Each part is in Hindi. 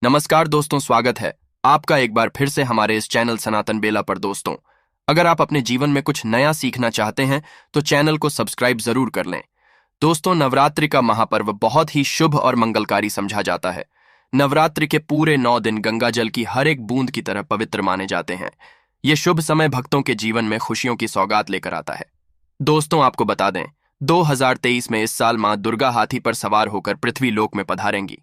नमस्कार दोस्तों, स्वागत है आपका एक बार फिर से हमारे इस चैनल सनातन बेला पर। दोस्तों, अगर आप अपने जीवन में कुछ नया सीखना चाहते हैं तो चैनल को सब्सक्राइब जरूर कर लें। दोस्तों, नवरात्रि का महापर्व बहुत ही शुभ और मंगलकारी समझा जाता है। नवरात्रि के पूरे 9 दिन गंगा जल की हर एक बूंद की तरह पवित्र माने जाते हैं। ये शुभ समय भक्तों के जीवन में खुशियों की सौगात लेकर आता है। दोस्तों, आपको बता दें, 2023 में इस साल मां दुर्गा हाथी पर सवार होकर पृथ्वी लोक में पधारेंगी।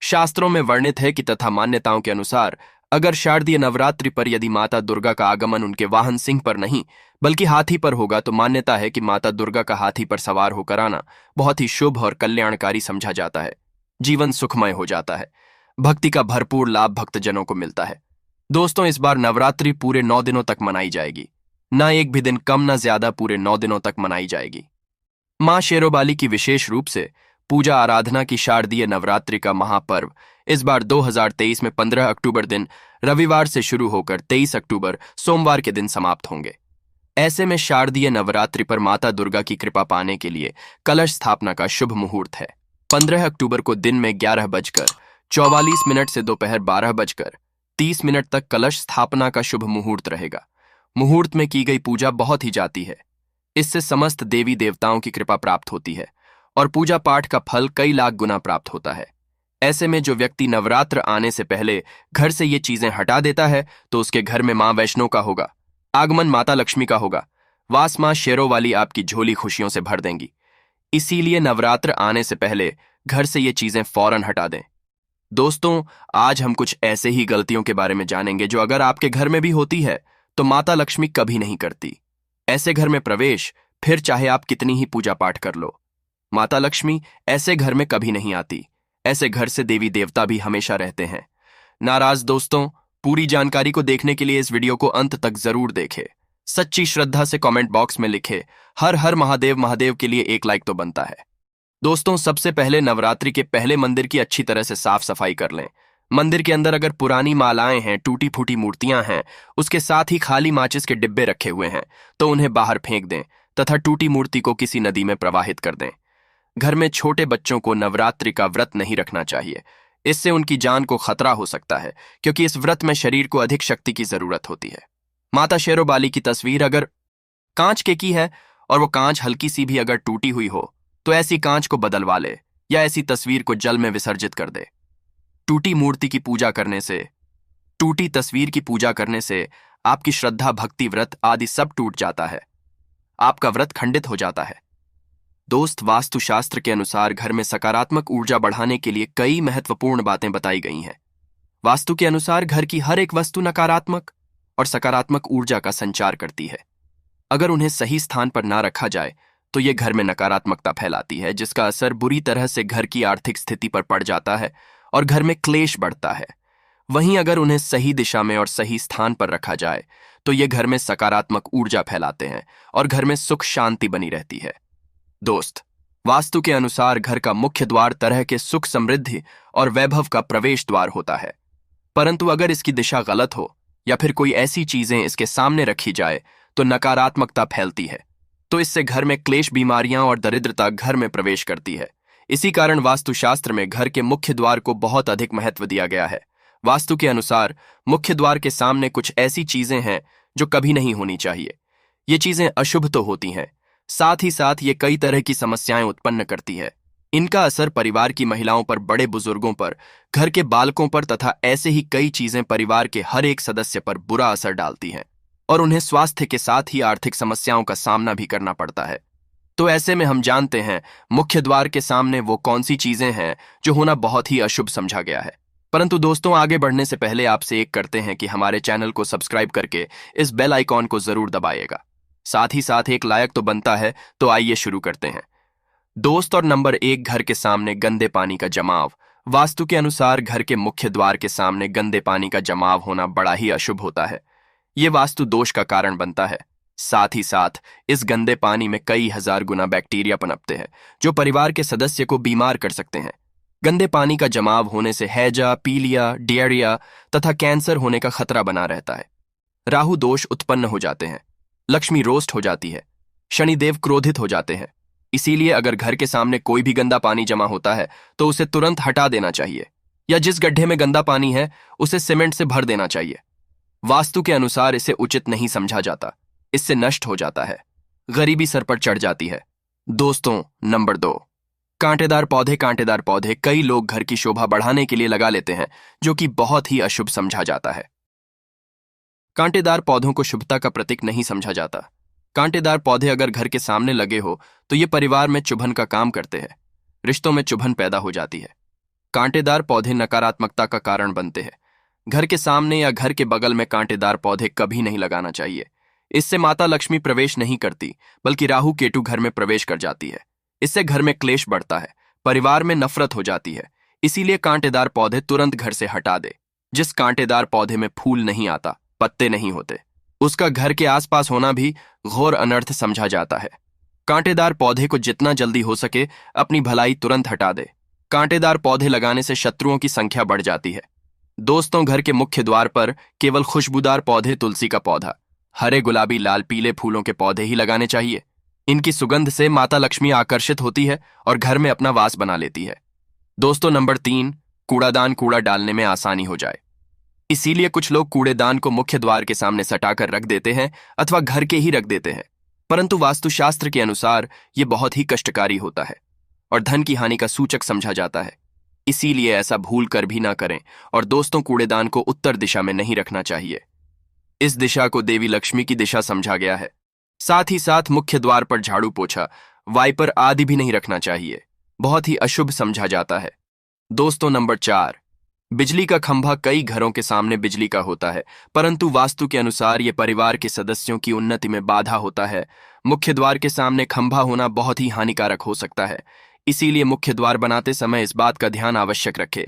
शास्त्रों में वर्णित है कि तथा मान्यताओं के अनुसार अगर शारदीय नवरात्रि पर यदि माता दुर्गा का आगमन उनके वाहन सिंह पर नहीं बल्कि हाथी पर होगा तो मान्यता है कि माता दुर्गा का हाथी पर सवार होकर आना बहुत ही शुभ और कल्याणकारी समझा जाता है। जीवन सुखमय हो जाता है। भक्ति का भरपूर लाभ भक्तजनों को मिलता है। दोस्तों, इस बार नवरात्रि पूरे 9 दिनों तक मनाई जाएगी। न एक भी दिन कम न ज्यादा, पूरे 9 दिनों तक मनाई जाएगी। मां शेरोबाली की विशेष रूप से पूजा आराधना की शारदीय नवरात्रि का महापर्व इस बार 2023 में 15 अक्टूबर दिन रविवार से शुरू होकर 23 अक्टूबर सोमवार के दिन समाप्त होंगे। ऐसे में शारदीय नवरात्रि पर माता दुर्गा की कृपा पाने के लिए कलश स्थापना का शुभ मुहूर्त है। 15 अक्टूबर को दिन में 11:44 से दोपहर 12:30 तक कलश स्थापना का शुभ मुहूर्त रहेगा। मुहूर्त में की गई पूजा बहुत ही जाती है। इससे समस्त देवी देवताओं की कृपा प्राप्त होती है और पूजा पाठ का फल कई लाख गुना प्राप्त होता है। ऐसे में जो व्यक्ति नवरात्र आने से पहले घर से ये चीजें हटा देता है तो उसके घर में मां वैष्णो का होगा, आगमन माता लक्ष्मी का होगा, वास मां शेरों वाली आपकी झोली खुशियों से भर देंगी। इसीलिए नवरात्र आने से पहले घर से ये चीजें फौरन हटा दें। दोस्तों, आज हम कुछ ऐसे ही गलतियों के बारे में जानेंगे जो अगर आपके घर में भी होती है तो माता लक्ष्मी कभी नहीं करती। ऐसे घर में प्रवेश, फिर चाहे आप कितनी ही पूजा पाठ कर लो, माता लक्ष्मी ऐसे घर में कभी नहीं आती। ऐसे घर से देवी देवता भी हमेशा रहते हैं नाराज। दोस्तों, पूरी जानकारी को देखने के लिए इस वीडियो को अंत तक जरूर देखें। सच्ची श्रद्धा से कमेंट बॉक्स में लिखे हर हर महादेव महादेव के लिए एक लाइक तो बनता है। दोस्तों, सबसे पहले नवरात्रि के पहले मंदिर की अच्छी तरह से साफ सफाई कर लें। मंदिर के अंदर अगर पुरानी मालाएं हैं, टूटी फूटी मूर्तियां हैं, उसके साथ ही खाली माचिस के डिब्बे रखे हुए हैं तो उन्हें बाहर फेंक दें तथा टूटी मूर्ति को किसी नदी में प्रवाहित कर दें। घर में छोटे बच्चों को नवरात्रि का व्रत नहीं रखना चाहिए। इससे उनकी जान को खतरा हो सकता है क्योंकि इस व्रत में शरीर को अधिक शक्ति की जरूरत होती है। माता शेरोबाली की तस्वीर अगर कांच के की है और वो कांच हल्की सी भी अगर टूटी हुई हो तो ऐसी कांच को बदलवा ले या ऐसी तस्वीर को जल में विसर्जित कर दे। टूटी मूर्ति की पूजा करने से, टूटी तस्वीर की पूजा करने से आपकी श्रद्धा, भक्ति, व्रत आदि सब टूट जाता है। आपका व्रत खंडित हो जाता है। दोस्त, वास्तुशास्त्र के अनुसार घर में सकारात्मक ऊर्जा बढ़ाने के लिए कई महत्वपूर्ण बातें बताई गई हैं। वास्तु के अनुसार घर की हर एक वस्तु नकारात्मक और सकारात्मक ऊर्जा का संचार करती है। अगर उन्हें सही स्थान पर ना रखा जाए तो ये घर में नकारात्मकता फैलाती है, जिसका असर बुरी तरह से घर की आर्थिक स्थिति पर पड़ जाता है और घर में क्लेश बढ़ता है। वहीं अगर उन्हें सही दिशा में और सही स्थान पर रखा जाए तो ये घर में सकारात्मक ऊर्जा फैलाते हैं और घर में सुख शांति बनी रहती है। दोस्त, वास्तु के अनुसार घर का मुख्य द्वार तरह के सुख, समृद्धि और वैभव का प्रवेश द्वार होता है। परंतु अगर इसकी दिशा गलत हो या फिर कोई ऐसी चीजें इसके सामने रखी जाए तो नकारात्मकता फैलती है। तो इससे घर में क्लेश, बीमारियां और दरिद्रता घर में प्रवेश करती है। इसी कारण वास्तुशास्त्र में घर के मुख्य द्वार को बहुत अधिक महत्व दिया गया है। वास्तु के अनुसार मुख्य द्वार के सामने कुछ ऐसी चीजें हैं जो कभी नहीं होनी चाहिए। ये चीजें अशुभ तो होती हैं, साथ ही साथ ये कई तरह की समस्याएं उत्पन्न करती है। इनका असर परिवार की महिलाओं पर, बड़े बुजुर्गों पर, घर के बालकों पर तथा ऐसे ही कई चीजें परिवार के हर एक सदस्य पर बुरा असर डालती हैं और उन्हें स्वास्थ्य के साथ ही आर्थिक समस्याओं का सामना भी करना पड़ता है। तो ऐसे में हम जानते हैं मुख्य द्वार के सामने वो कौन सी चीजें हैं जो होना बहुत ही अशुभ समझा गया है। परंतु दोस्तों, आगे बढ़ने से पहले आपसे एक करते हैं कि हमारे चैनल को सब्सक्राइब करके इस बेल आइकॉन को जरूर दबाइएगा। साथ ही साथ एक लायक तो बनता है। तो आइए शुरू करते हैं। दोस्त, और नंबर 1, घर के सामने गंदे पानी का जमाव। वास्तु के अनुसार घर के मुख्य द्वार के सामने गंदे पानी का जमाव होना बड़ा ही अशुभ होता है। ये वास्तु दोष का कारण बनता है। साथ ही साथ इस गंदे पानी में कई हजार गुना बैक्टीरिया पनपते हैं जो परिवार के सदस्य को बीमार कर सकते हैं। गंदे पानी का जमाव होने से हैजा, पीलिया, डायरिया तथा कैंसर होने का खतरा बना रहता है। राहु दोष उत्पन्न हो जाते हैं, लक्ष्मी रोस्ट हो जाती है, शनिदेव क्रोधित हो जाते हैं। इसीलिए अगर घर के सामने कोई भी गंदा पानी जमा होता है तो उसे तुरंत हटा देना चाहिए। या जिस गड्ढे में गंदा पानी है उसे सीमेंट से भर देना चाहिए। वास्तु के अनुसार इसे उचित नहीं समझा जाता, इससे नष्ट हो जाता है, गरीबी सर पर चढ़ जाती है। दोस्तों, नंबर 2, कांटेदार पौधे। कांटेदार पौधे कई लोग घर की शोभा बढ़ाने के लिए लगा लेते हैं, जो कि बहुत ही अशुभ समझा जाता है। कांटेदार पौधों को शुभता का प्रतीक नहीं समझा जाता। कांटेदार पौधे अगर घर के सामने लगे हो तो ये परिवार में चुभन का काम करते हैं, रिश्तों में चुभन पैदा हो जाती है। कांटेदार पौधे नकारात्मकता का कारण बनते हैं। घर के सामने या घर के बगल में कांटेदार पौधे कभी नहीं लगाना चाहिए। इससे माता लक्ष्मी प्रवेश नहीं करती, बल्कि राहु केतु घर में प्रवेश कर जाती है। इससे घर में क्लेश बढ़ता है, परिवार में नफरत हो जाती है। इसीलिए कांटेदार पौधे तुरंत घर से हटा दे। जिस कांटेदार पौधे में फूल नहीं आता, पत्ते नहीं होते, उसका घर के आसपास होना भी घोर अनर्थ समझा जाता है। कांटेदार पौधे को जितना जल्दी हो सके अपनी भलाई तुरंत हटा दे। कांटेदार पौधे लगाने से शत्रुओं की संख्या बढ़ जाती है। दोस्तों, घर के मुख्य द्वार पर केवल खुशबूदार पौधे, तुलसी का पौधा, हरे, गुलाबी, लाल, पीले फूलों के पौधे ही लगाने चाहिए। इनकी सुगंध से माता लक्ष्मी आकर्षित होती है और घर में अपना वास बना लेती है। दोस्तों, नंबर 3, कूड़ादान। कूड़ा डालने में आसानी हो जाए, इसीलिए कुछ लोग कूड़ेदान को मुख्य द्वार के सामने सटाकर रख देते हैं अथवा घर के ही रख देते हैं। परंतु वास्तुशास्त्र के अनुसार ये बहुत ही कष्टकारी होता है और धन की हानि का सूचक समझा जाता है। इसीलिए ऐसा भूल कर भी ना करें। और दोस्तों, कूड़ेदान को उत्तर दिशा में नहीं रखना चाहिए। इस दिशा को देवी लक्ष्मी की दिशा समझा गया है। साथ ही साथ मुख्य द्वार पर झाड़ू, पोछा, वाइपर आदि भी नहीं रखना चाहिए, बहुत ही अशुभ समझा जाता है। दोस्तों, नंबर 4, बिजली का खंभा। कई घरों के सामने बिजली का होता है, परंतु वास्तु के अनुसार यह परिवार के सदस्यों की उन्नति में बाधा होता है। मुख्य द्वार के सामने खंभा होना बहुत ही हानिकारक हो सकता है, इसीलिए मुख्य द्वार बनाते समय इस बात का ध्यान आवश्यक रखें।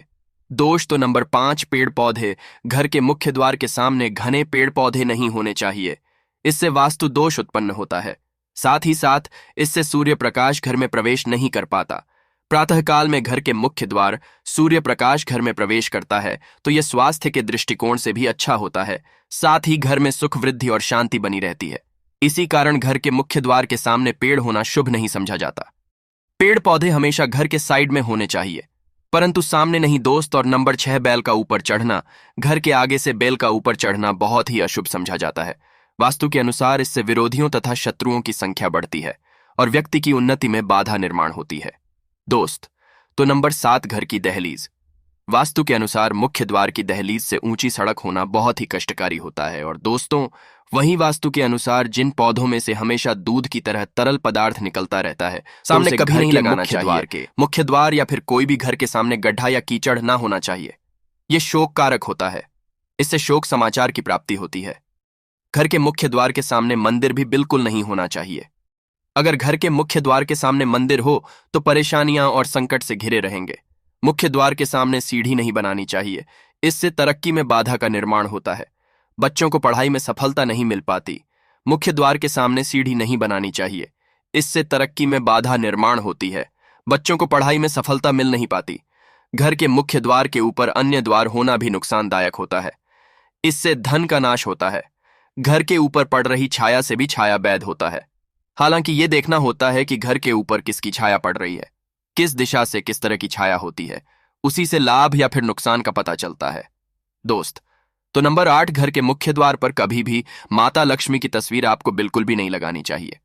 दोष तो नंबर 5, पेड़ पौधे। घर के मुख्य द्वार के सामने घने पेड़ पौधे नहीं होने चाहिए, इससे वास्तु दोष उत्पन्न होता है। साथ ही साथ इससे सूर्य प्रकाश घर में प्रवेश नहीं कर पाता। प्रातःकाल में घर के मुख्य द्वार सूर्य प्रकाश घर में प्रवेश करता है तो यह स्वास्थ्य के दृष्टिकोण से भी अच्छा होता है। साथ ही घर में सुख, वृद्धि और शांति बनी रहती है। इसी कारण घर के मुख्य द्वार के सामने पेड़ होना शुभ नहीं समझा जाता। पेड़ पौधे हमेशा घर के साइड में होने चाहिए, परंतु सामने नहीं। दोस्त, और नंबर 6, बैल का ऊपर चढ़ना। घर के आगे से बैल का ऊपर चढ़ना बहुत ही अशुभ समझा जाता है। वास्तु के अनुसार इससे विरोधियों तथा शत्रुओं की संख्या बढ़ती है और व्यक्ति की उन्नति में बाधा निर्माण होती है। दोस्त, तो नंबर 7, घर की दहलीज। वास्तु के अनुसार मुख्य द्वार की दहलीज से ऊंची सड़क होना बहुत ही कष्टकारी होता है। और दोस्तों, वहीं वास्तु के अनुसार जिन पौधों में से हमेशा दूध की तरह तरल पदार्थ निकलता रहता है, सामने कभी नहीं लगाना चाहिए। मुख्य द्वार या फिर कोई भी घर के सामने गड्ढा या कीचड़ ना होना चाहिए। यह शोक कारक होता है, इससे शोक समाचार की प्राप्ति होती है। घर के मुख्य द्वार के सामने मंदिर भी बिल्कुल नहीं होना चाहिए। अगर घर के मुख्य द्वार के सामने मंदिर हो तो परेशानियां और संकट से घिरे रहेंगे। मुख्य द्वार के सामने सीढ़ी नहीं बनानी चाहिए, इससे तरक्की में बाधा का निर्माण होता है। बच्चों को पढ़ाई में सफलता नहीं मिल पाती। मुख्य द्वार के सामने सीढ़ी नहीं बनानी चाहिए, इससे तरक्की में बाधा निर्माण होती है। बच्चों को पढ़ाई में सफलता मिल नहीं पाती। घर के मुख्य द्वार के ऊपर अन्य द्वार होना भी नुकसानदायक होता है, इससे धन का नाश होता है। घर के ऊपर पड़ रही छाया से भी छाया बैध होता है। हालांकि ये देखना होता है कि घर के ऊपर किसकी छाया पड़ रही है, किस दिशा से किस तरह की छाया होती है, उसी से लाभ या फिर नुकसान का पता चलता है। दोस्त, तो नंबर 8, घर के मुख्य द्वार पर कभी भी माता लक्ष्मी की तस्वीर आपको बिल्कुल भी नहीं लगानी चाहिए।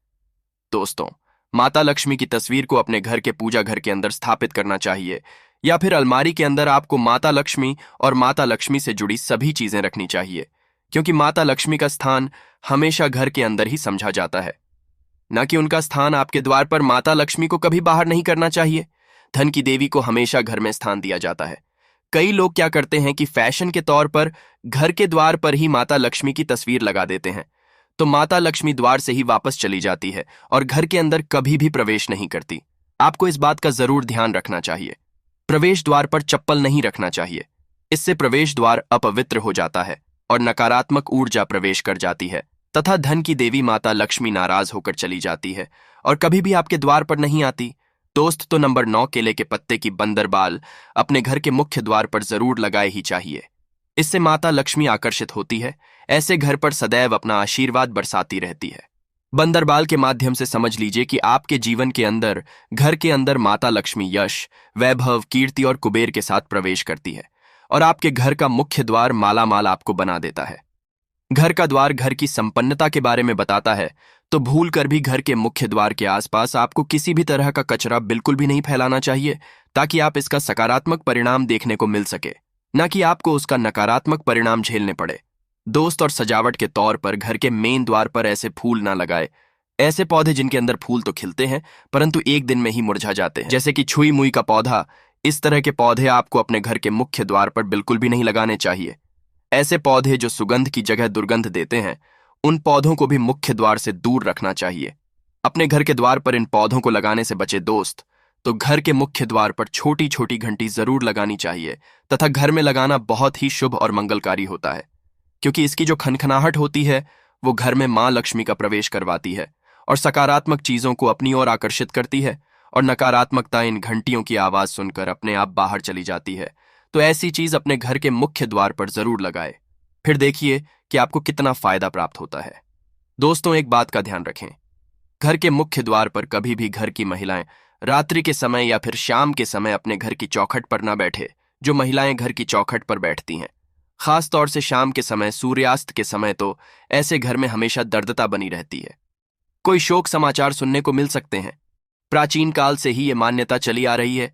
दोस्तों, माता लक्ष्मी की तस्वीर को अपने घर के पूजा घर के अंदर स्थापित करना चाहिए, या फिर अलमारी के अंदर आपको माता लक्ष्मी और माता लक्ष्मी से जुड़ी सभी चीजें रखनी चाहिए, क्योंकि माता लक्ष्मी का स्थान हमेशा घर के अंदर ही समझा जाता है, न कि उनका स्थान आपके द्वार पर। माता लक्ष्मी को कभी बाहर नहीं करना चाहिए। धन की देवी को हमेशा घर में स्थान दिया जाता है। कई लोग क्या करते हैं कि फैशन के तौर पर घर के द्वार पर ही माता लक्ष्मी की तस्वीर लगा देते हैं, तो माता लक्ष्मी द्वार से ही वापस चली जाती है और घर के अंदर कभी भी प्रवेश नहीं करती। आपको इस बात का जरूर ध्यान रखना चाहिए। प्रवेश द्वार पर चप्पल नहीं रखना चाहिए, इससे प्रवेश द्वार अपवित्र हो जाता है और नकारात्मक ऊर्जा प्रवेश कर जाती है तथा धन की देवी माता लक्ष्मी नाराज होकर चली जाती है और कभी भी आपके द्वार पर नहीं आती। दोस्त, तो नंबर 9, केले के पत्ते की बंदर बाल अपने घर के मुख्य द्वार पर जरूर लगाए ही चाहिए, इससे माता लक्ष्मी आकर्षित होती है। ऐसे घर पर सदैव अपना आशीर्वाद बरसाती रहती है। बंदर बाल के माध्यम से समझ लीजिए कि आपके जीवन के अंदर, घर के अंदर माता लक्ष्मी यश, वैभव, कीर्ति और कुबेर के साथ प्रवेश करती है। और आपके घर का मुख्य द्वार माला माल आपको बना देता है। घर का द्वार घर की संपन्नता के बारे में बताता है, तो भूल कर भी घर के मुख्य द्वार के आसपास आपको किसी भी तरह का कचरा बिल्कुल भी नहीं फैलाना चाहिए, ताकि आप इसका सकारात्मक परिणाम देखने को मिल सके, न कि आपको उसका नकारात्मक परिणाम झेलने पड़े। दोस्त, और सजावट के तौर पर घर के मेन द्वार पर ऐसे फूल ना लगाए, ऐसे पौधे जिनके अंदर फूल तो खिलते हैं परंतु एक दिन में ही मुरझा जाते हैं, जैसे कि छुई मुई का पौधा। इस तरह के पौधे आपको अपने घर के मुख्य द्वार पर बिल्कुल भी नहीं लगाने चाहिए। ऐसे पौधे जो सुगंध की जगह दुर्गंध देते हैं, उन पौधों को भी मुख्य द्वार से दूर रखना चाहिए। अपने घर के द्वार पर इन पौधों को लगाने से बचे दोस्त। तो घर के मुख्य द्वार पर छोटी छोटी घंटी जरूर लगानी चाहिए, तथा घर में लगाना बहुत ही शुभ और मंगलकारी होता है, क्योंकि इसकी जो खनखनाहट होती है वो घर में मां लक्ष्मी का प्रवेश करवाती है और सकारात्मक चीजों को अपनी ओर आकर्षित करती है, और नकारात्मकता इन घंटियों की आवाज सुनकर अपने आप बाहर चली जाती है। तो ऐसी चीज अपने घर के मुख्य द्वार पर जरूर लगाए, फिर देखिए कि आपको कितना फायदा प्राप्त होता है। दोस्तों, एक बात का ध्यान रखें, घर के मुख्य द्वार पर कभी भी घर की महिलाएं रात्रि के समय या फिर शाम के समय अपने घर की चौखट पर न बैठे। जो महिलाएं घर की चौखट पर बैठती हैं, खास तौर से शाम के समय, सूर्यास्त के समय, तो ऐसे घर में हमेशा दर्दता बनी रहती है। कोई शोक समाचार सुनने को मिल सकते हैं। प्राचीन काल से ही ये मान्यता चली आ रही है।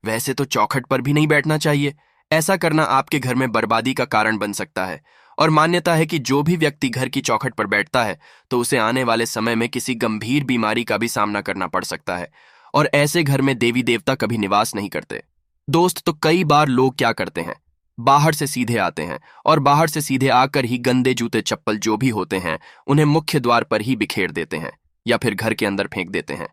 वैसे तो चौखट पर भी नहीं बैठना चाहिए, ऐसा करना आपके घर में बर्बादी का कारण बन सकता है। और मान्यता है कि जो भी व्यक्ति घर की चौखट पर बैठता है तो उसे आने वाले समय में किसी गंभीर बीमारी का भी सामना करना पड़ सकता है, और ऐसे घर में देवी देवता कभी निवास नहीं करते। दोस्त, तो कई बार लोग क्या करते हैं, बाहर से सीधे आते हैं और बाहर से सीधे आकर ही गंदे जूते चप्पल जो भी होते हैं उन्हें मुख्य द्वार पर ही बिखेर देते हैं या फिर घर के अंदर फेंक देते हैं।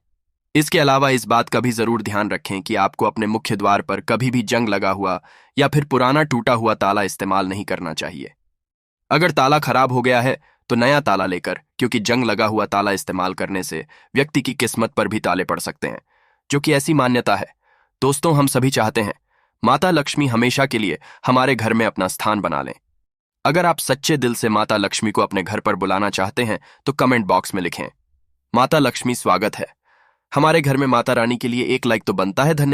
इसके अलावा इस बात का भी जरूर ध्यान रखें कि आपको अपने मुख्य द्वार पर कभी भी जंग लगा हुआ या फिर पुराना टूटा हुआ ताला इस्तेमाल नहीं करना चाहिए। अगर ताला खराब हो गया है तो नया ताला लेकर, क्योंकि जंग लगा हुआ ताला इस्तेमाल करने से व्यक्ति की किस्मत पर भी ताले पड़ सकते हैं, जो कि ऐसी मान्यता है। दोस्तों, हम सभी चाहते हैं माता लक्ष्मी हमेशा के लिए हमारे घर में अपना स्थान बना लें। अगर आप सच्चे दिल से माता लक्ष्मी को अपने घर पर बुलाना चाहते हैं तो कमेंट बॉक्स में लिखें, माता लक्ष्मी स्वागत है। हमारे घर में माता रानी के लिए एक लाइक तो बनता है। धन्यवाद।